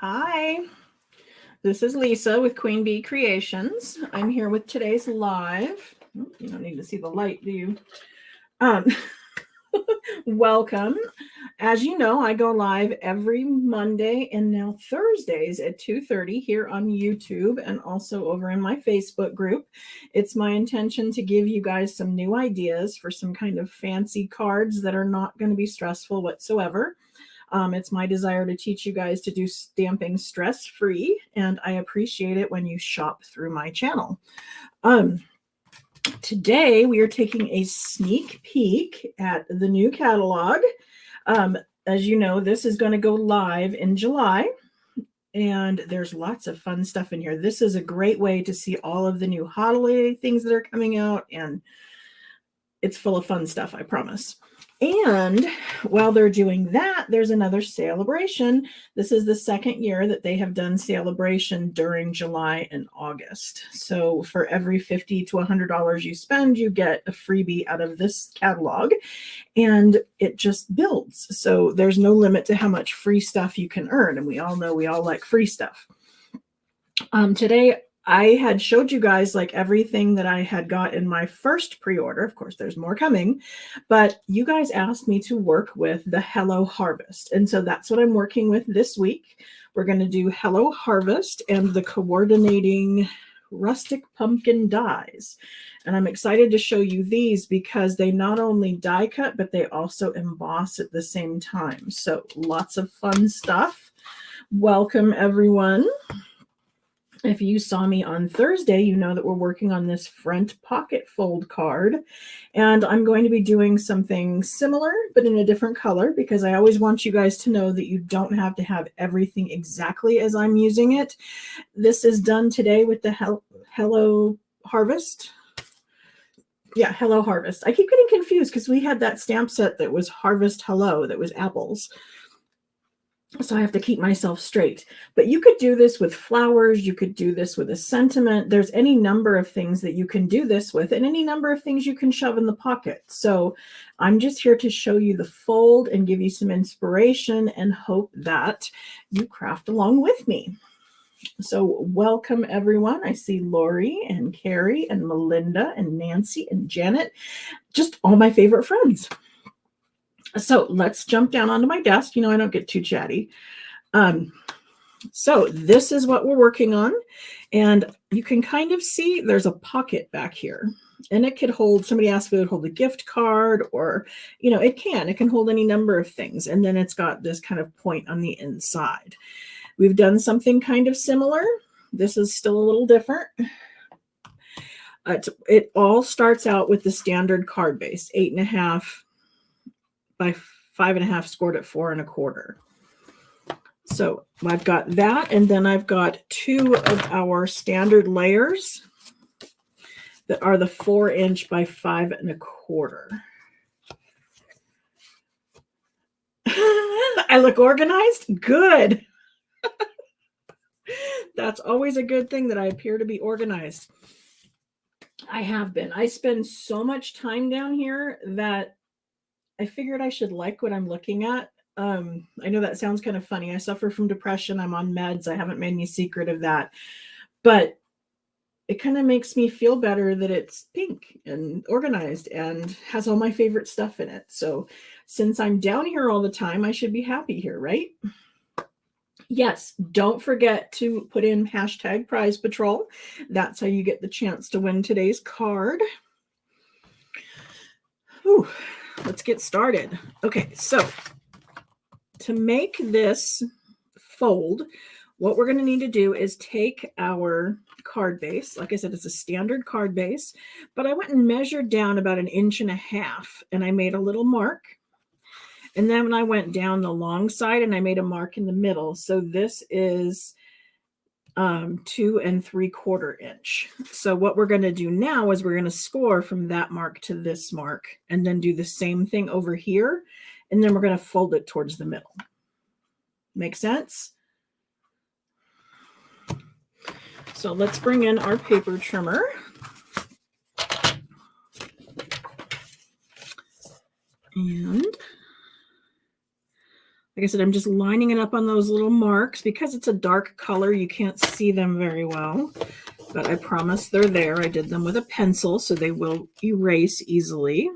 Hi, this is Lisa with Queen Bee Creations. I'm here with today's live. You don't need to see the light, do you? Um, welcome. As you know, I go live every Monday and now Thursdays at 2:30 here on YouTube and also over in my Facebook group. It's my intention to give you guys some new ideas for some kind of fancy cards that are not going to be stressful whatsoever. It's my desire to teach you guys to do stamping stress-free, and I appreciate it when you shop through my channel. Today, we are taking a sneak peek at the new catalog. As you know, this is going to go live in July, and there's lots of fun stuff in here. This is a great way to see all of the new holiday things that are coming out, and it's full of fun stuff, I promise. And while they're doing that, there's another celebration. This is the second year that they have done celebration during July and August. So for every $50 to $100 you spend, you get a freebie out of this catalog, and it just builds. So there's no limit to how much free stuff you can earn. And we all know we all like free stuff. Today, I had showed you guys like everything that I had got in my first pre-order. Of course, there's more coming, but you guys asked me to work with the Hello Harvest. And so that's what I'm working with this week. We're going to do Hello Harvest and the coordinating rustic pumpkin dies. And I'm excited to show you these because they not only die cut, but they also emboss at the same time. So lots of fun stuff. Welcome, everyone. If you saw me on Thursday, you know that we're working on this front pocket fold card. And I'm going to be doing something similar, but in a different color, because I always want you guys to know that you don't have to have everything exactly as I'm using it. This is done today with the Hello Harvest. Yeah, Hello Harvest. I keep getting confused because we had that stamp set that was Harvest Hello, that was apples. So I have to keep myself straight. But you could do this with flowers. You could do this with a sentiment. There's any number of things that you can do this with, and any number of things you can shove in the pocket. So I'm just here to show you the fold and give you some inspiration and hope that you craft along with me. So welcome, everyone. I see Lori and Carrie and Melinda and Nancy and Janet, just all my favorite friends. So let's jump down onto my desk. You know, I don't get too chatty. So this is what we're working on. And you can kind of see there's a pocket back here. And it could hold, somebody asked if it would hold a gift card, or, you know, it can hold any number of things. And then it's got this kind of point on the inside. We've done something kind of similar. This is still a little different. It all starts out with the standard card base, 8.5 by 5.5 scored at 4 1/4. So I've got that, and then I've got 2 of our standard layers that are the 4" by 5 1/4. I look organized? Good. That's always a good thing, that I appear to be organized. I have been. I spend so much time down here that I figured I should like what I'm looking at. I know that sounds kind of funny. I suffer from depression. I'm on meds. I haven't made any secret of that. But it kind of makes me feel better that it's pink and organized and has all my favorite stuff in it. So since I'm down here all the time, I should be happy here, right? Yes, don't forget to put in hashtag Prize Patrol. That's how you get the chance to win today's card. Ooh. Let's get started. Okay, so to make this fold, what we're going to need to do is take our card base. Like I said, it's a standard card base, but I went and measured down about 1.5 inches, and I made a little mark. And then when I went down the long side, and I made a mark in the middle. So this is 2 3/4 inch. So what we're going to do now is we're going to score from that mark to this mark, and then do the same thing over here, and then we're going to fold it towards the middle. Make sense? So let's bring in our paper trimmer. And Like I said, I'm just lining it up on those little marks. Because it's a dark color, you can't see them very well, but I promise they're there. I did them with a pencil, so they will erase easily.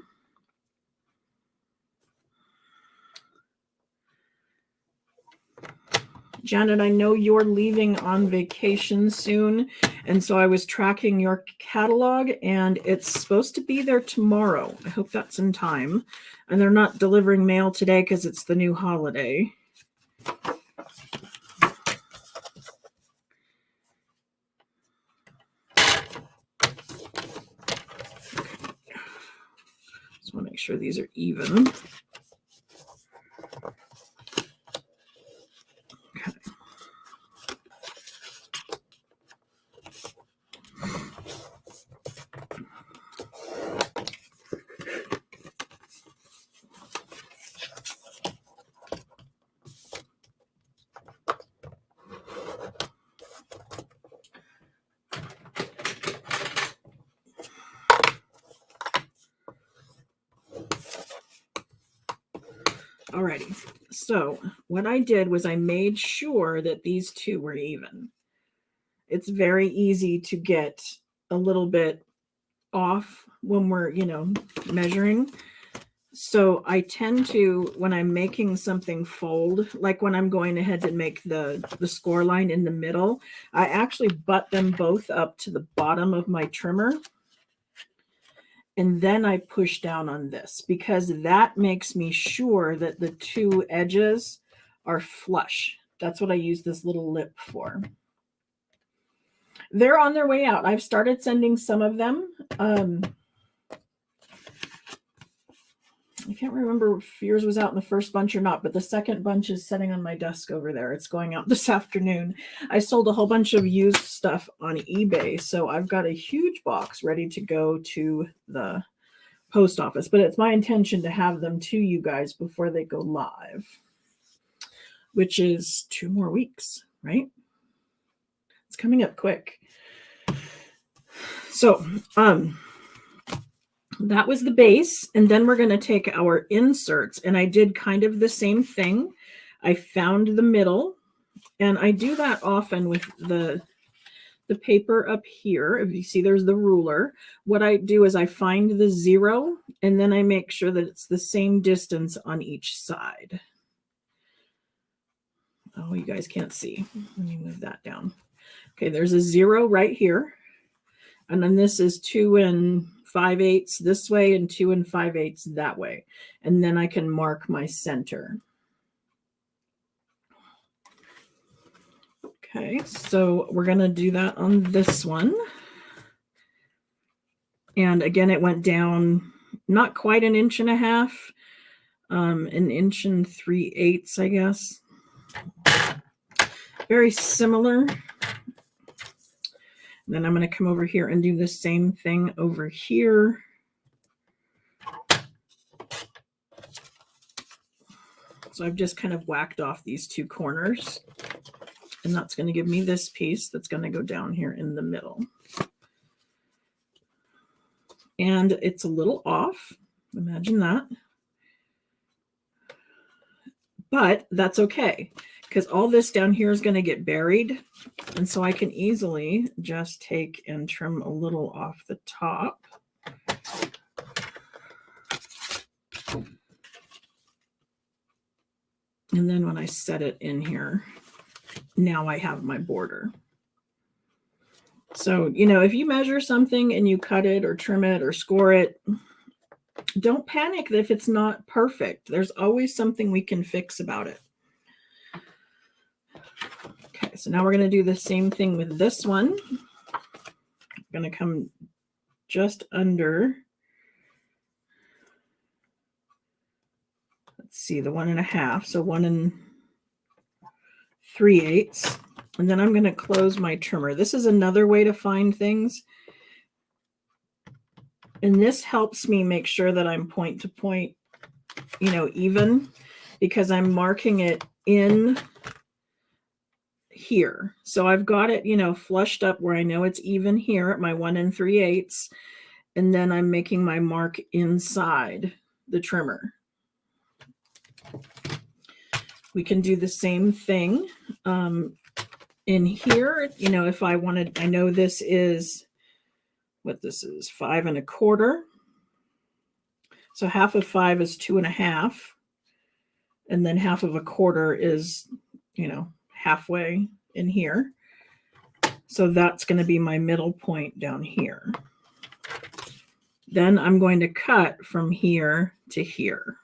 Janet, I know you're leaving on vacation soon, and so I was tracking your catalog, and it's supposed to be there tomorrow. I hope that's in time. And they're not delivering mail today because it's the new holiday. Just want to make sure these are even. Okay. Alrighty, so what I did was I made sure that these two were even. It's very easy to get a little bit off when we're, measuring. So I tend to, when I'm making something fold, like when I'm going ahead to make the score line in the middle, I actually butt them both up to the bottom of my trimmer. And then I push down on this because that makes me sure that the two edges are flush. That's what I use this little lip for. They're on their way out. I've started sending some of them. I can't remember if yours was out in the first bunch or not, but the second bunch is sitting on my desk over there. It's going out this afternoon. I sold a whole bunch of used stuff on eBay, so I've got a huge box ready to go to the post office, but it's my intention to have them to you guys before they go live, which is 2 more weeks, right? It's coming up quick. So, that was the base, and then we're going to take our inserts, and I did kind of the same thing. I found the middle, and I do that often with the paper up here. If you see, there's the ruler. What I do is I find the 0, and then I make sure that it's the same distance on each side. Oh, you guys can't see. Let me move that down. Okay, there's a 0 right here. And then this is 2 5/8 this way and 2 5/8 that way. And then I can mark my center. Okay, so we're going to do that on this one. And again, it went down not quite 1.5 inches, 1 3/8, I guess. Very similar. And then I'm going to come over here and do the same thing over here. So I've just kind of whacked off these 2 corners. And that's going to give me this piece that's going to go down here in the middle. And it's a little off. Imagine that. But that's okay, because all this down here is going to get buried. And so I can easily just take and trim a little off the top. And then when I set it in here, now I have my border. So, if you measure something and you cut it or trim it or score it, don't panic if it's not perfect. There's always something we can fix about it. Okay, so now we're going to do the same thing with this one. I'm going to come just under, let's see, the 1.5, so 1 3/8. And then I'm going to close my trimmer. This is another way to find things. And this helps me make sure that I'm point to point, even, because I'm marking it in here. So I've got it, flushed up where I know it's even here at my 1 3/8. And then I'm making my mark inside the trimmer. We can do the same thing in here. You know, if I wanted, I know this is what this is, 5 1/4. So half of 5 is 2 1/2. And then half of 1/4 is, you know, halfway in here. So that's going to be my middle point down here. Then I'm going to cut from here to here.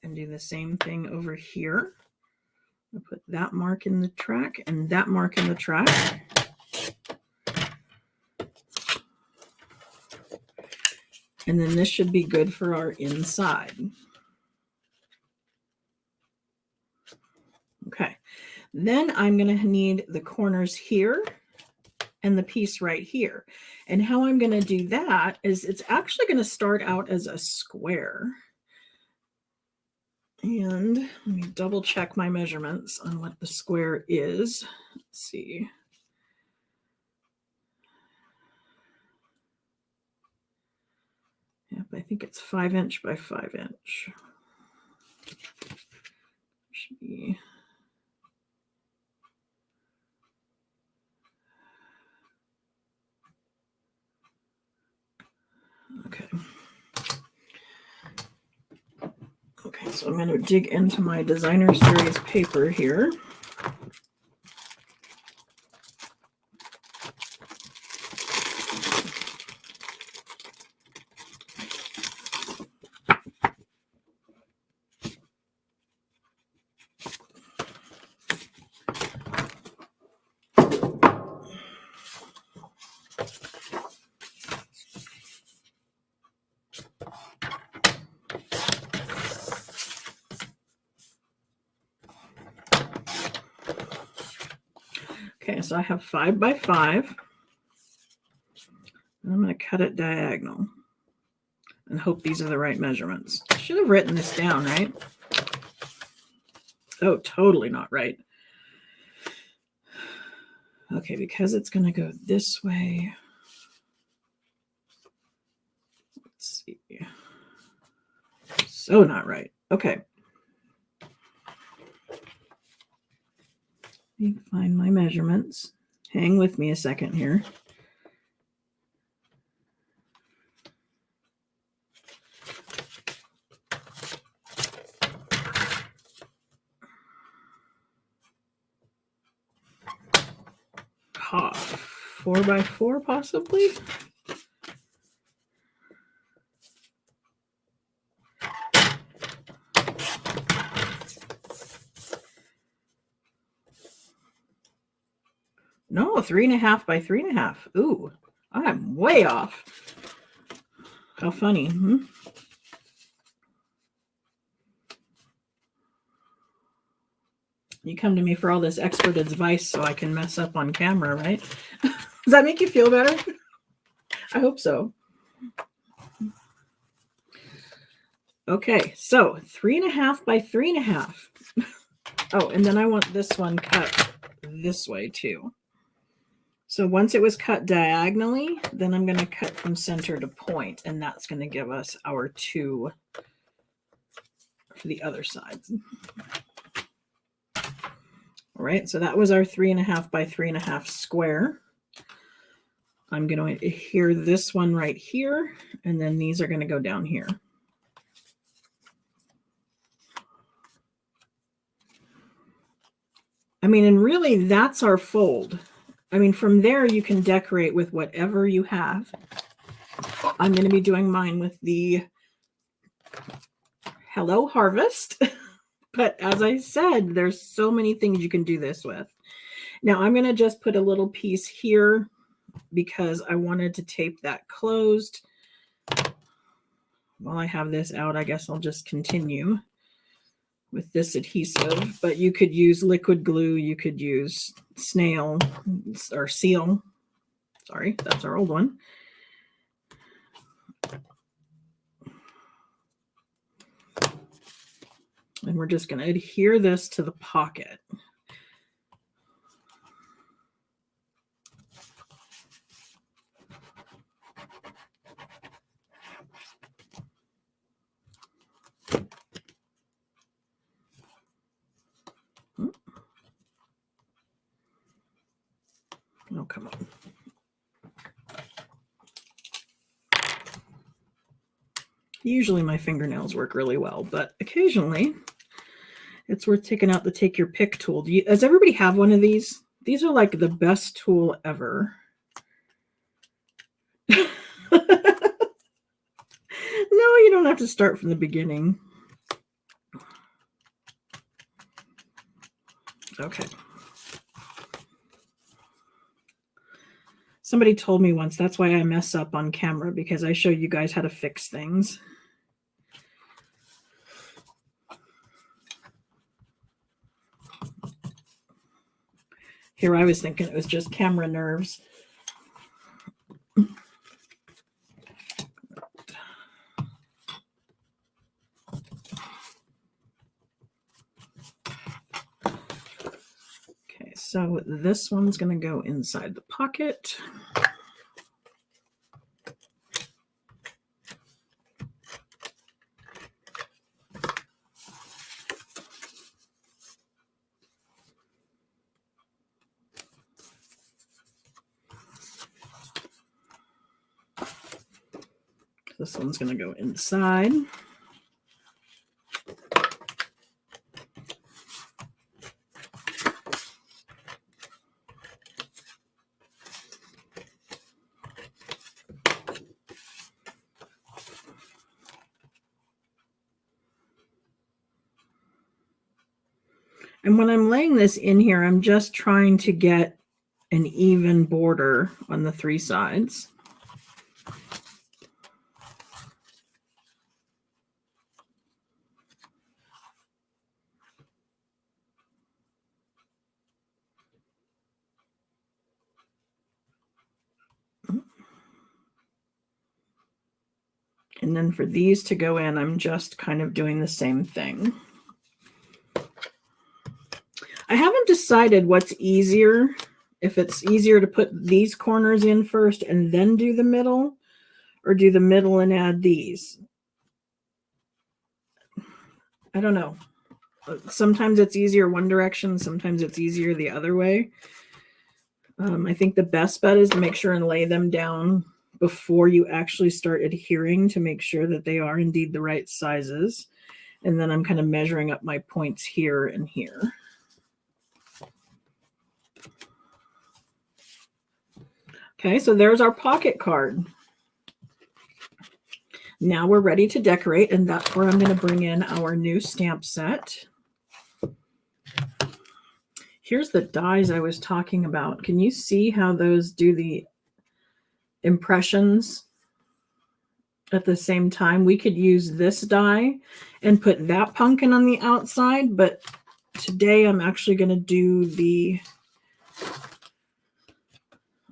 And do the same thing over here. I'll put that mark in the track and that mark in the track. And then this should be good for our inside. Okay, then I'm going to need the corners here and the piece right here. And how I'm going to do that is it's actually going to start out as a square. And let me double check my measurements on what the square is. Let's see. Yep, I think it's 5 inch by 5 inch. Should be. Okay. Okay, so I'm going to dig into my designer series paper here. Okay, so I have 5 by 5. And I'm going to cut it diagonal and hope these are the right measurements. I should have written this down, right? Oh, totally not right. Okay, because it's going to go this way. Let's see. So not right. Okay. Let me find my measurements. Hang with me a second here. Ah, 4 by 4 possibly. No, 3.5 by 3.5. Ooh, I'm way off. How funny. You come to me for all this expert advice so I can mess up on camera, right? Does that make you feel better? I hope so. Okay, so 3.5 by 3.5. Oh, and then I want this one cut this way too. So once it was cut diagonally, then I'm going to cut from center to point, and that's going to give us our 2 for the other sides. All right, so that was our 3.5 by 3.5 square. I'm going to adhere this one right here, and then these are going to go down here. I mean, and really that's our fold. I mean, from there you can decorate with whatever you have. I'm going to be doing mine with the Hello Harvest. But as I said, there's so many things you can do this with. Now I'm going to just put a little piece here because I wanted to tape that closed. While I have this out, I guess I'll just continue with this adhesive, but you could use liquid glue. You could use snail or seal. Sorry, that's our old one. And we're just going to adhere this to the pocket. Usually my fingernails work really well, but occasionally it's worth taking out the take your pick tool. Does everybody have one of these? These are like the best tool ever. No, you don't have to start from the beginning. Okay. Somebody told me once that's why I mess up on camera, because I show you guys how to fix things. Here I was thinking it was just camera nerves. Okay, so this one's going to go inside the pocket. This one's going to go inside. And when I'm laying this in here, I'm just trying to get an even border on the three sides. And then for these to go in, I'm just kind of doing the same thing. I haven't decided what's easier, if it's easier to put these corners in first and then do the middle, or do the middle and add these. I don't know. Sometimes it's easier one direction, sometimes it's easier the other way. I think the best bet is to make sure and lay them down before you actually start adhering to make sure that they are indeed the right sizes. And then I'm kind of measuring up my points here and here. Okay, so there's our pocket card. Now we're ready to decorate, and that's where I'm going to bring in our new stamp set. Here's the dies I was talking about. Can you see how those do the impressions at the same time? We could use this die and put that pumpkin on the outside, but today I'm actually going to do the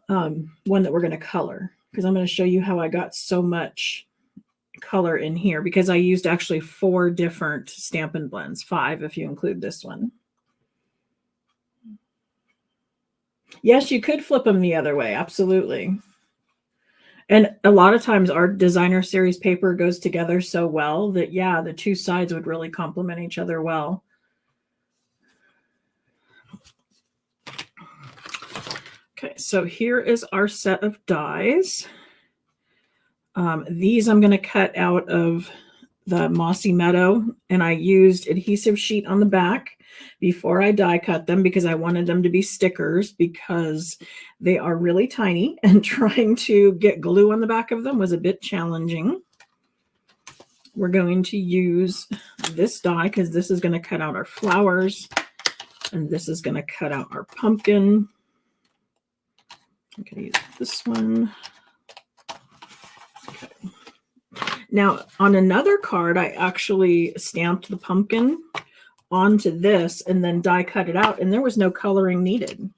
one that we're going to color, because I'm going to show you how I got so much color in here, because I used actually 4 different Stampin' Blends, 5 if you include this one. Yes, you could flip them the other way, absolutely. And a lot of times our designer series paper goes together so well that, yeah, the 2 sides would really complement each other well. Okay, so here is our set of dies. These I'm going to cut out of the Mossy Meadow, and I used adhesive sheet on the back before I die cut them because I wanted them to be stickers, because they are really tiny and trying to get glue on the back of them was a bit challenging. We're going to use this die because this is going to cut out our flowers, and this is going to cut out our pumpkin. I'm going to use this one. Okay. Now, on another card, I actually stamped the pumpkin onto this and then die cut it out, and there was no coloring needed.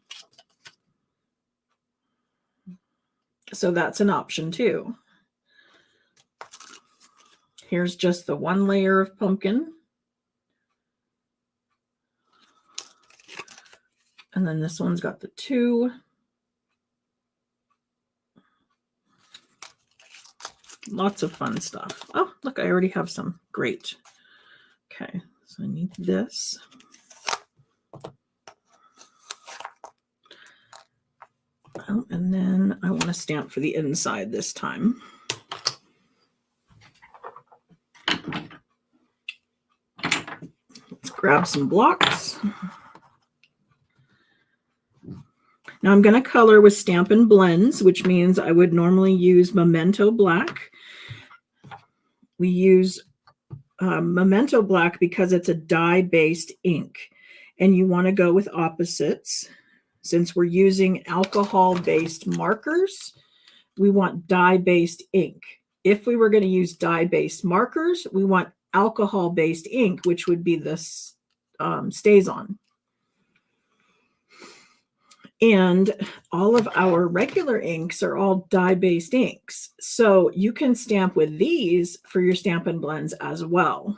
So that's an option too. Here's just the 1 layer of pumpkin. And then this one's got the 2. Lots of fun stuff. Oh, look, I already have some. Great. Okay, so I need this. Oh, and then I want to stamp for the inside this time. grab some blocks. Now I'm going to color with Stampin Blends, which means I would normally use Memento Black. We use Memento Black because it's a dye-based ink, and you want to go with opposites. Since we're using alcohol-based markers, we want dye-based ink. If we were going to use dye-based markers, we want alcohol-based ink, which would be this StazOn. And all of our regular inks are all dye-based inks. So you can stamp with these for your Stampin' Blends as well.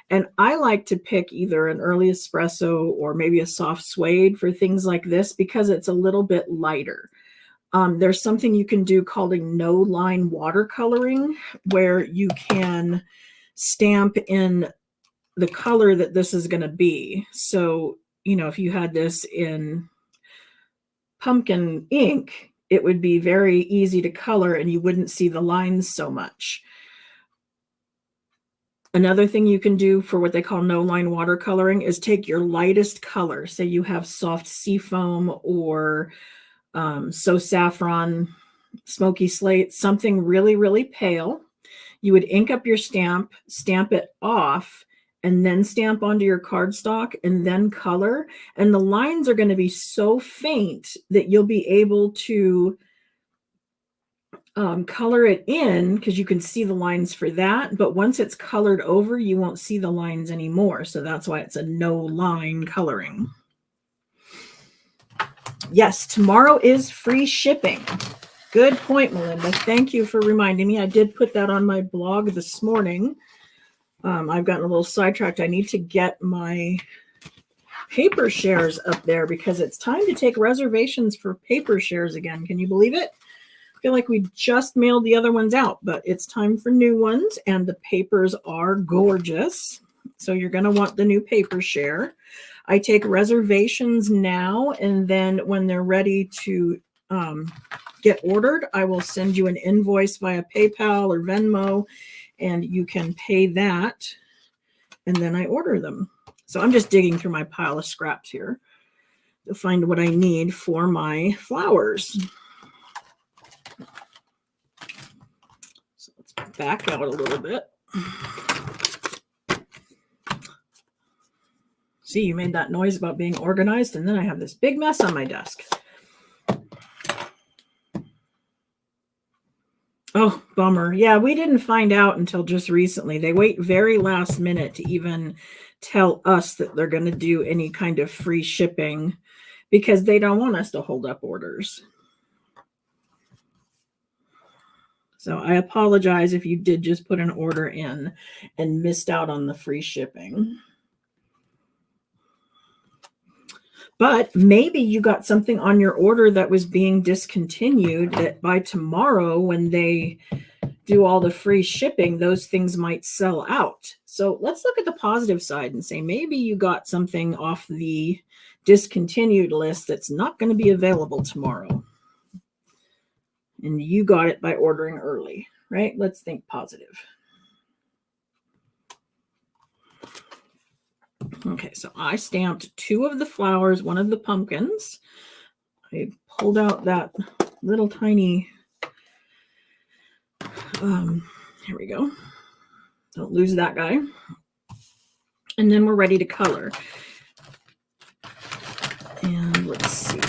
And I like to pick either an early espresso or maybe a soft suede for things like this because it's a little bit lighter. There's something you can do called a no-line watercoloring where you can stamp in the color that this is going to be. So, you know, if you had this in pumpkin ink, it would be very easy to color and you wouldn't see the lines so much. Another thing you can do for what they call no-line watercoloring is take your lightest color. Say you have soft seafoam or so saffron, smoky slate, something really, really pale. You would ink up your stamp, stamp it off, and then stamp onto your cardstock and then color. And the lines are going to be so faint that you'll be able to color it in because you can see the lines for that. But once it's colored over, you won't see the lines anymore. So that's why it's a no line coloring. Yes, tomorrow is free shipping. Good point, Melinda. Thank you for reminding me. I did put that on my blog this morning. I've gotten a little sidetracked. I need to get my paper shares up there because it's time to take reservations for paper shares again. Can you believe it? I feel like we just mailed the other ones out, but it's time for new ones, and the papers are gorgeous. So you're going to want the new paper share. I take reservations now, and then when they're ready to get ordered, I will send you an invoice via PayPal or Venmo, and you can pay that, and then I order them. So I'm just digging through my pile of scraps here to find what I need for my flowers. So let's back out a little bit. See, you made that noise about being organized, and then I have this big mess on my desk. Oh, bummer. Yeah, we didn't find out until just recently. They wait very last minute to even tell us that they're going to do any kind of free shipping because they don't want us to hold up orders. So I apologize if you did just put an order in and missed out on the free shipping. But maybe you got something on your order that was being discontinued that by tomorrow when they do all the free shipping, those things might sell out. So let's look at the positive side and say maybe you got something off the discontinued list that's not going to be available tomorrow. And you got it by ordering early, right? Let's think positive. Okay, so I stamped 2 of the flowers, 1 of the pumpkins. I pulled out that little tiny, here we go. Don't lose that guy. And then we're ready to color. And let's see.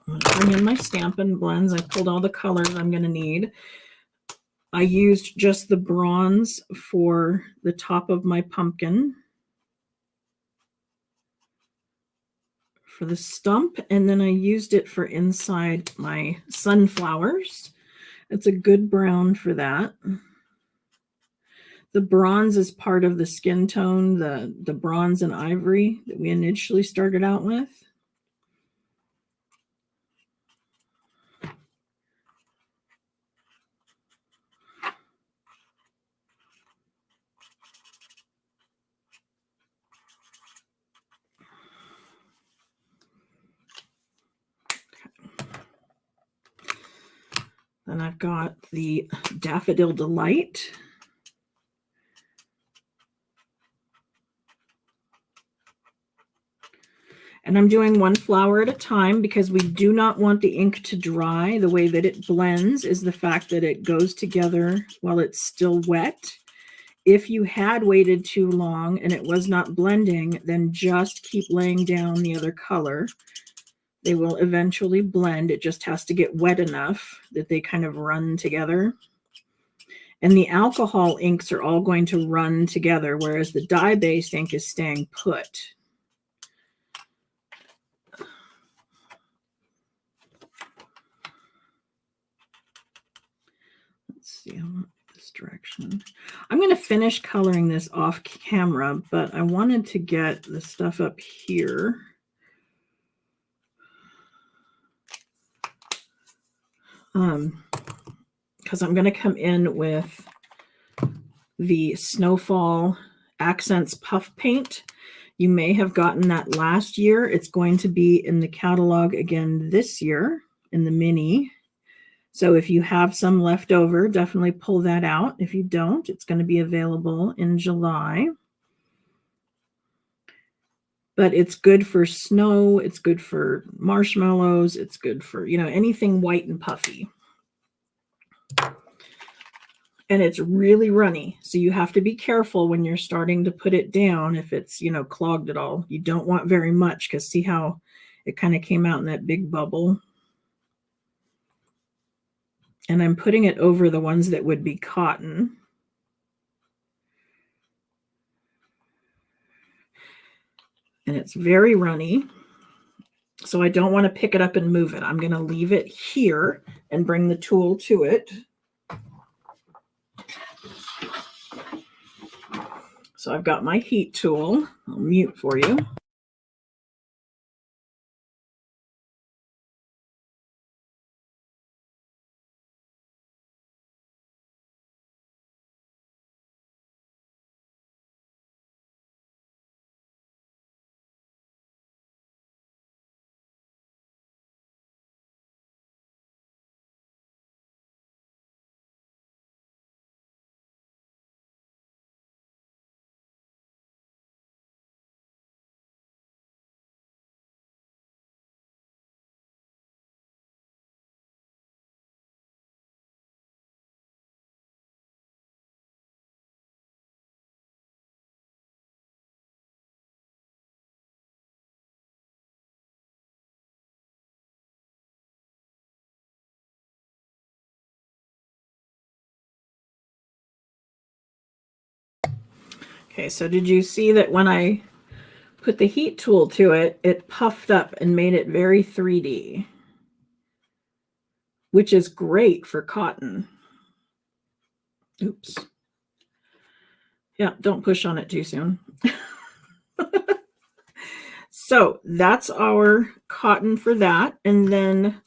I'm going to bring in my Stampin' Blends. I pulled all the colors I'm going to need. I used just the bronze for the top of my pumpkin, for the stump, and then I used it for inside my sunflowers. It's a good brown for that. The bronze is part of the skin tone, the bronze and ivory that we initially started out with. Then I've got the Daffodil Delight. And I'm doing one flower at a time because we do not want the ink to dry. The way that it blends is the fact that it goes together while it's still wet. If you had waited too long and it was not blending, then just keep laying down the other color. They will eventually blend. It just has to get wet enough that they kind of run together. And the alcohol inks are all going to run together, whereas the dye-based ink is staying put. Let's see, I want this direction. I'm going to finish coloring this off camera, but I wanted to get the stuff up here. Because I'm going to come in with the Snowfall Accents Puff Paint. You may have gotten that last year. It's going to be in the catalog again this year in the mini. So if you have some left over, definitely pull that out. If you don't, it's going to be available in July. But it's good for snow. It's good for marshmallows. It's good for, you know, anything white and puffy. And it's really runny. So you have to be careful when you're starting to put it down if it's, you know, clogged at all. You don't want very much because see how it kind of came out in that big bubble. And I'm putting it over the ones that would be cotton. And it's very runny. So I don't want to pick it up and move it. I'm going to leave it here and bring the tool to it. So I've got my heat tool. I'll mute for you. Okay, so did you see that when I put the heat tool to it, it puffed up and made it very 3D, which is great for cotton. Oops. Yeah, don't push on it too soon. So that's our cotton for that. And then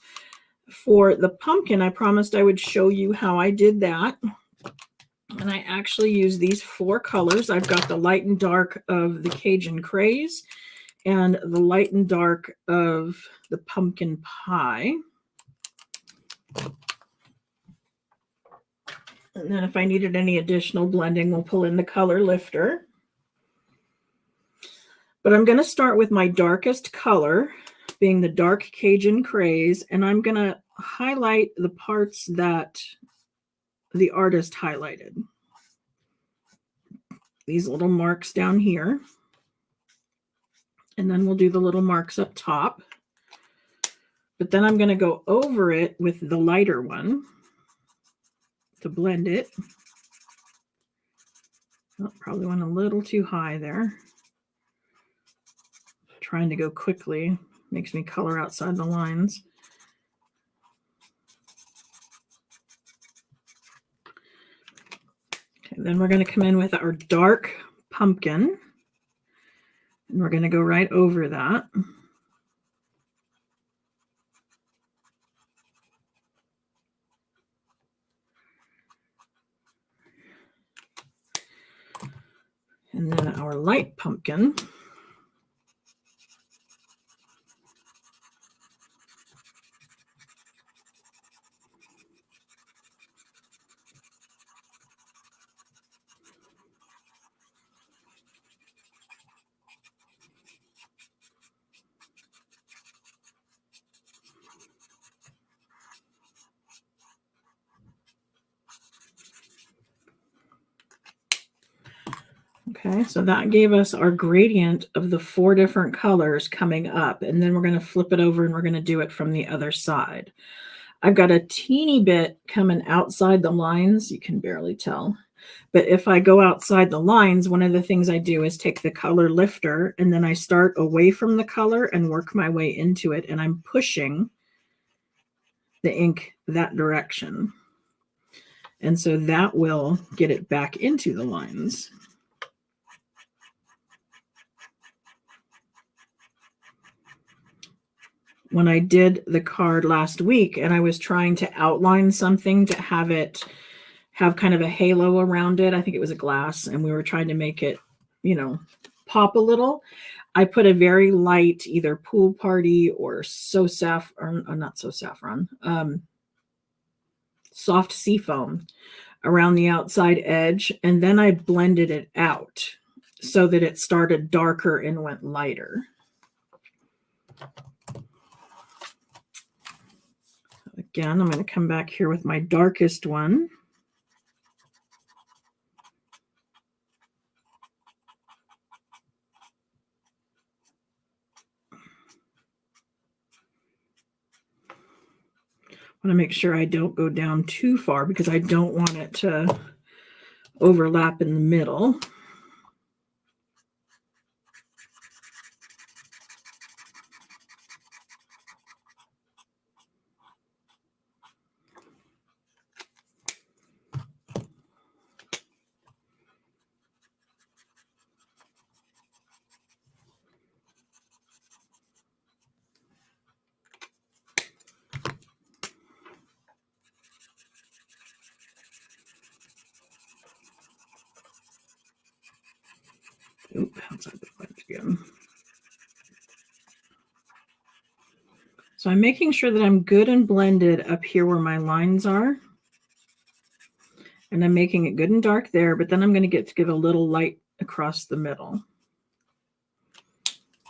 for the pumpkin, I promised I would show you how I did that. And I actually use these 4 colors. I've got the light and dark of the Cajun Craze and the light and dark of the pumpkin pie. And then if I needed any additional blending, we'll pull in the color lifter. But I'm going to start with my darkest color, being the dark Cajun Craze, and I'm going to highlight the parts that the artist highlighted. These little marks down here. And then we'll do the little marks up top. But then I'm going to go over it with the lighter one to blend it. Oh, probably went a little too high there. Trying to go quickly makes me color outside the lines. Okay, then we're going to come in with our dark pumpkin. And we're going to go right over that. And then our light pumpkin. Okay, so that gave us our gradient of the 4 different colors coming up, and then we're going to flip it over and we're going to do it from the other side. I've got a teeny bit coming outside the lines. You can barely tell. But if I go outside the lines, one of the things I do is take the color lifter and then I start away from the color and work my way into it. And I'm pushing the ink that direction. And so that will get it back into the lines. When I did the card last week and I was trying to outline something to have it have kind of a halo around it, I think it was a glass, and we were trying to make it, you know, pop a little. I put a very light, either Pool Party or soft seafoam around the outside edge, and then I blended it out so that it started darker and went lighter. Again, I'm going to come back here with my darkest one. I want to make sure I don't go down too far because I don't want it to overlap in the middle. Oop, outside the fudge again. So I'm making sure that I'm good and blended up here where my lines are. And I'm making it good and dark there, but then I'm going to get to give a little light across the middle.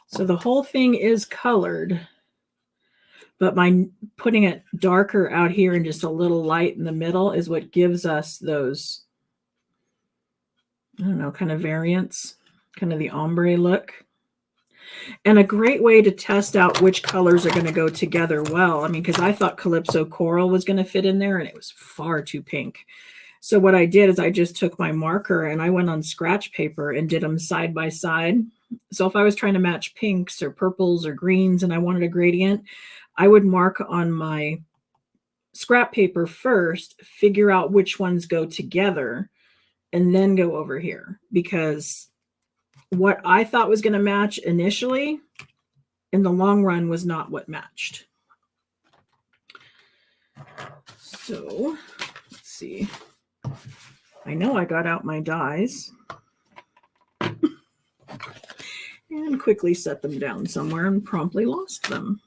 So the whole thing is colored, but by putting it darker out here and just a little light in the middle is what gives us those, I don't know, kind of variants, kind of the ombre look. And a great way to test out which colors are going to go together well. I mean, because I thought Calypso Coral was going to fit in there and it was far too pink. So what I did is I just took my marker and I went on scratch paper and did them side by side. So if I was trying to match pinks or purples or greens and I wanted a gradient, I would mark on my scrap paper first, figure out which ones go together, and then go over here. Because what I thought was going to match initially, in the long run, was not what matched. So let's see. I know I got out my dies and quickly set them down somewhere and promptly lost them.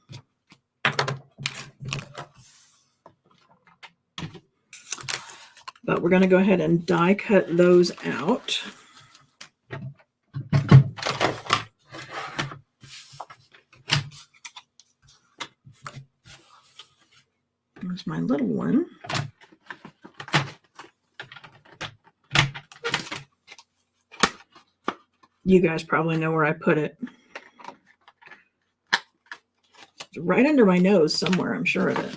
But we're going to go ahead and die cut those out. There's my little one. You guys probably know where I put it. It's right under my nose somewhere, I'm sure of it.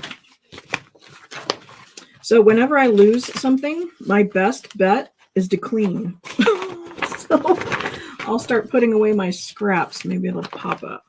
So whenever I lose something, my best bet is to clean. So I'll start putting away my scraps. Maybe it'll pop up.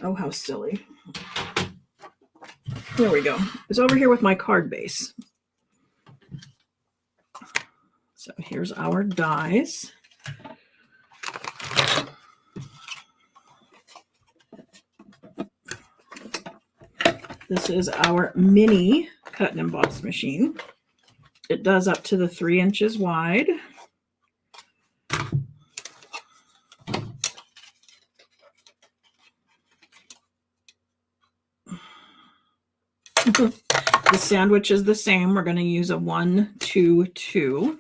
Oh, how silly. There we go. It's over here with my card base. So here's our dies. This is our mini cut and emboss machine. It does up to the 3 inches wide. The sandwich is the same. We're going to use a 1, 2, 2.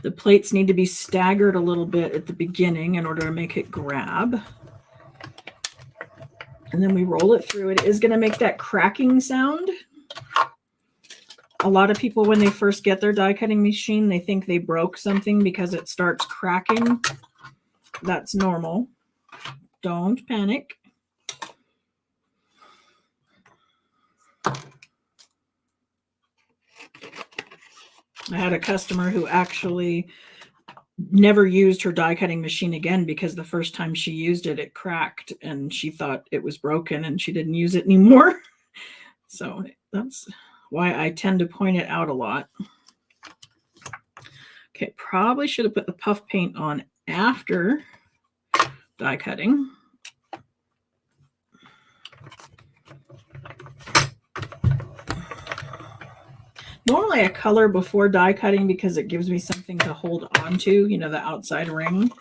The plates need to be staggered a little bit at the beginning in order to make it grab. And then we roll it through. It is going to make that cracking sound. A lot of people, when they first get their die cutting machine, they think they broke something because it starts cracking. That's normal. Don't panic. I had a customer who actually never used her die cutting machine again because the first time she used it, it cracked and she thought it was broken and she didn't use it anymore. So that's why I tend to point it out a lot. Okay, probably should have put the puff paint on after die cutting. Normally I color before die cutting because it gives me something to hold on to, you know, the outside ring.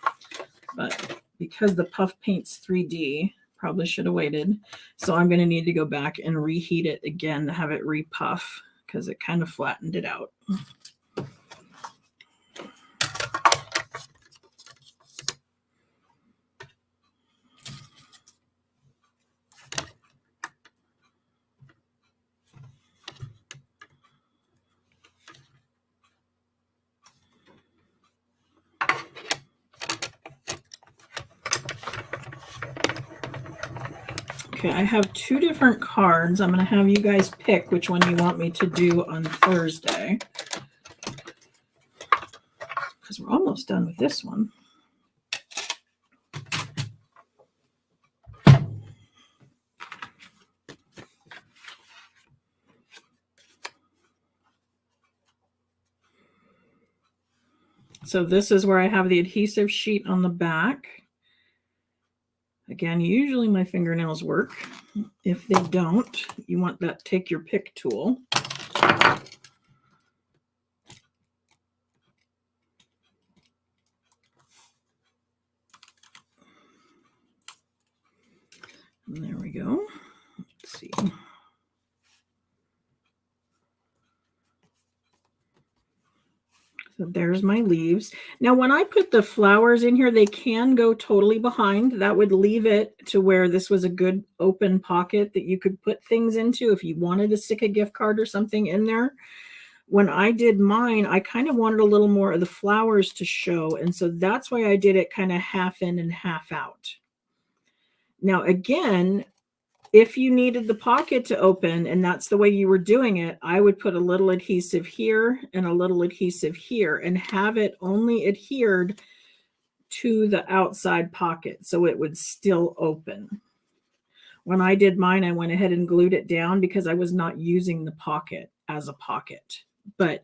But because the puff paint's 3D, probably should have waited. So I'm going to need to go back and reheat it again to have it repuff because it kind of flattened it out. Okay, I have 2 different cards. I'm going to have you guys pick which one you want me to do on Thursday. Because we're almost done with this one. So this is where I have the adhesive sheet on the back. Again, usually my fingernails work. If they don't, you want that take your pick tool. And there we go. Let's see. So there's my leaves. Now, when I put the flowers in here, they can go totally behind. That would leave it to where this was a good open pocket that you could put things into if you wanted to stick a gift card or something in there. When I did mine, I kind of wanted a little more of the flowers to show. And so that's why I did it kind of half in and half out. Now, again, if you needed the pocket to open and that's the way you were doing it, I would put a little adhesive here and a little adhesive here and have it only adhered to the outside pocket so it would still open. When I did mine, I went ahead and glued it down because I was not using the pocket as a pocket. But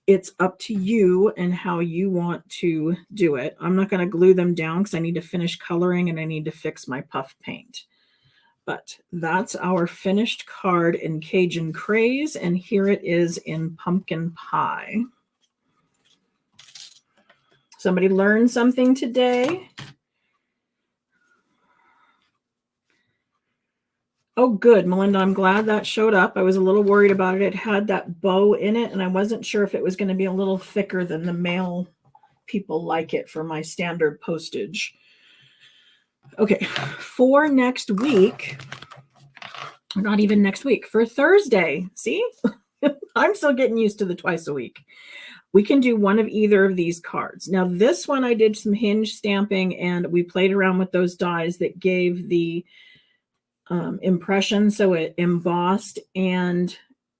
it's up to you and how you want to do it. I'm not going to glue them down because I need to finish coloring and I need to fix my puff paint. But that's our finished card in Cajun Craze, and here it is in Pumpkin Pie. Somebody learned something today? Oh, good, Melinda. I'm glad that showed up. I was a little worried about it. It had that bow in it, and I wasn't sure if it was going to be a little thicker than the mail people like it for my standard postage. Okay, for next week, or not even next week, for Thursday, see? I'm still getting used to the twice a week. We can do one of either of these cards. Now, this one I did some hinge stamping, and we played around with those dies that gave the impression, so it embossed and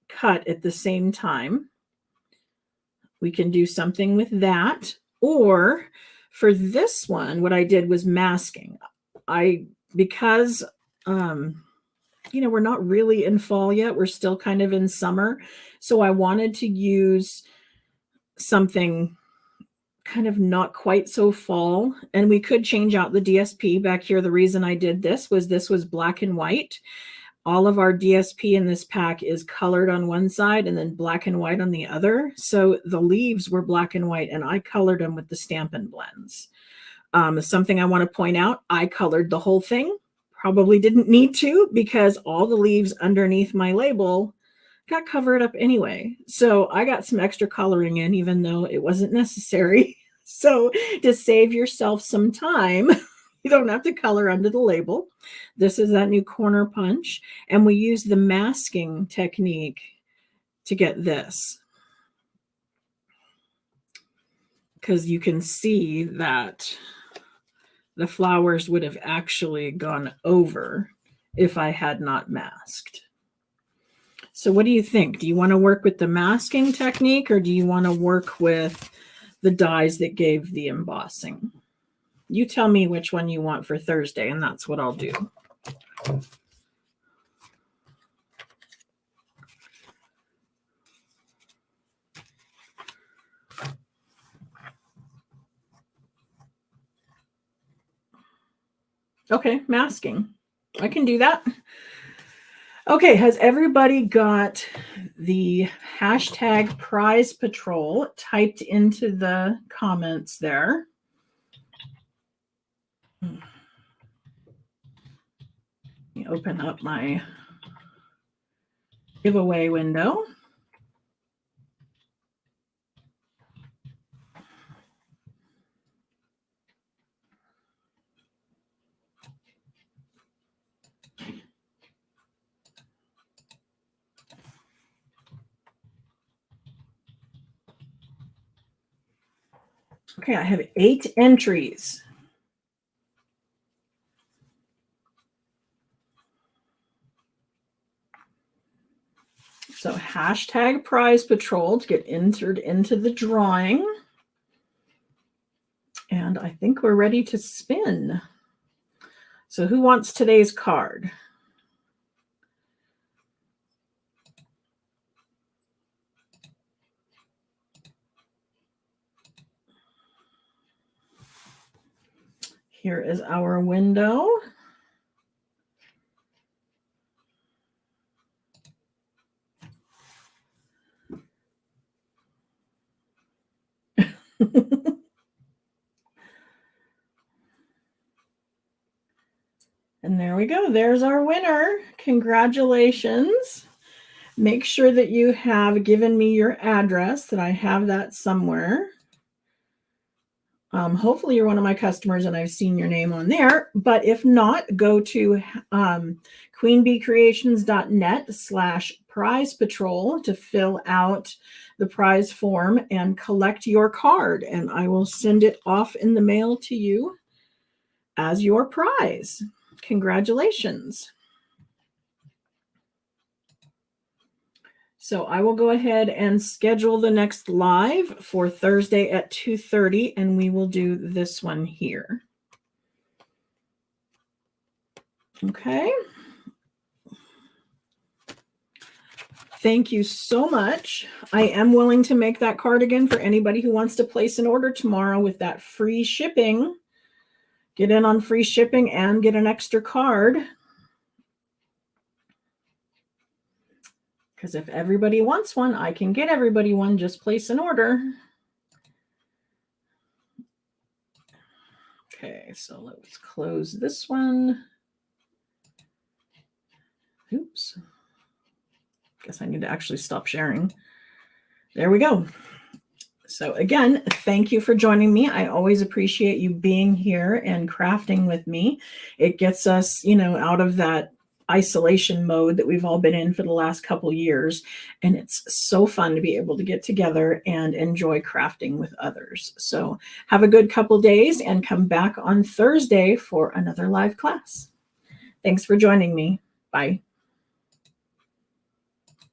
cut at the same time. We can do something with that. Or for this one, what I did was masking. Because you know, we're not really in fall yet. We're still kind of in summer. So I wanted to use something kind of not quite so fall. And we could change out the DSP back here. The reason I did this was black and white. All of our DSP in this pack is colored on one side and then black and white on the other. So the leaves were black and white, and I colored them with the Stampin Blends. Something I want to point out, I colored the whole thing. Probably didn't need to, because all the leaves underneath my label got covered up anyway. So I got some extra coloring in, even though it wasn't necessary. So to save yourself some time, you don't have to color under the label. This is that new corner punch. And we use the masking technique to get this, because you can see that the flowers would have actually gone over if I had not masked. So what do you think? Do you want to work with the masking technique, or do you want to work with the dies that gave the embossing? You tell me which one you want for Thursday, and that's what I'll do. Okay, masking. I can do that. Okay, has everybody got the hashtag Prize Patrol typed into the comments there? Let me open up my giveaway window. Okay, I have 8 entries. So hashtag Prize Patrol to get entered into the drawing. And I think we're ready to spin. So who wants today's card? Here is our window. And there we go. There's our winner. Congratulations. Make sure that you have given me your address, that I have that somewhere. Hopefully you're one of my customers and I've seen your name on there. But if not, go to queenbeecreations.net/prize patrol to fill out the prize form and collect your card. And I will send it off in the mail to you as your prize. Congratulations. So I will go ahead and schedule the next live for Thursday at 2:30, and we will do this one here. Okay. Thank you so much. I am willing to make that cardigan for anybody who wants to place an order tomorrow with that free shipping. Get in on free shipping and get an extra card. Because if everybody wants one, I can get everybody one. Just place an order. Okay, so let's close this one. Oops. Guess I need to actually stop sharing. There we go. So again, thank you for joining me. I always appreciate you being here and crafting with me. It gets us, out of that isolation mode that we've all been in for the last couple years. And it's so fun to be able to get together and enjoy crafting with others. So have a good couple days and come back on Thursday for another live class. Thanks for joining me. Bye.